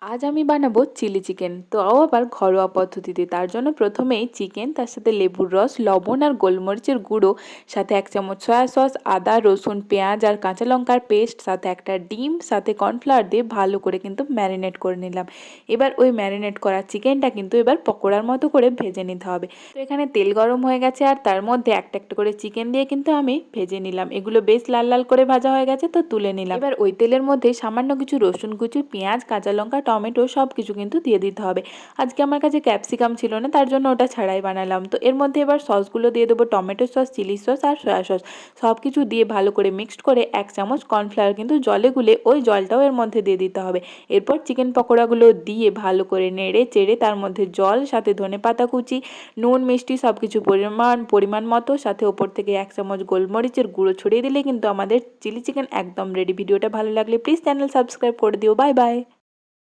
আজ আমি বানাবো চিলি চিকেন, তাও আবার ঘরোয়া পদ্ধতিতে। তার জন্য প্রথমেই চিকেন, তার সাথে লেবুর রস, লবণ আর গোলমরিচের গুঁড়ো, সাথে 1 চামচ সয়া সস, আদা রসুন পেঁয়াজ আর কাঁচা লঙ্কার পেস্ট, সাথে একটা ডিম, সাথে কর্নফ্লাওয়ার দিয়ে ভালো করে কিন্তু ম্যারিনেট করে নিলাম। এবার ওই ম্যারিনেট করা চিকেনটা কিন্তু এবার পকোড়ার মতো করে ভেজে নিতে হবে। তো এখানে তেল গরম হয়ে গেছে আর তার মধ্যে একটা একটা করে চিকেন দিয়ে কিন্তু আমি ভেজে নিলাম। এগুলো বেশ লাল লাল করে ভাজা হয়ে গেছে, তো তুলে নিলাম। এবার ওই তেলের মধ্যে সামান্য কিছু রসুন কুচি, পেঁয়াজ, কাঁচা লঙ্কা, টমেটো সব কিছু কিন্তু দিয়ে দিতে হবে। আজকে আমার কাছে ক্যাপসিকাম ছিল না, তার জন্য ওটা ছাড়াই বানালাম। তো এর মধ্যে এবার সসগুলো দিয়ে দেবো, টমেটো সস, চিলি সস আর সয়া সস। সব কিছু দিয়ে ভালো করে মিক্সড করে 1 চামচ কর্নফ্লাওয়ার কিন্তু জলে গুলে ওই জলটাও এর মধ্যে দিয়ে দিতে হবে। এরপর চিকেন পকোড়াগুলো দিয়ে ভালো করে নেড়ে চেড়ে তার মধ্যে জল, সাথে ধনেপাতা কুচি, নুন মিষ্টি সব কিছু পরিমাণ মতো, সাথে ওপর থেকে 1 চামচ গোলমরিচের গুঁড়ো ছড়িয়ে দিলে কিন্তু আমাদের চিলি চিকেন একদম রেডি। ভিডিওটা ভালো লাগলে প্লিজ চ্যানেল সাবস্ক্রাইব করে দিও। Bye bye.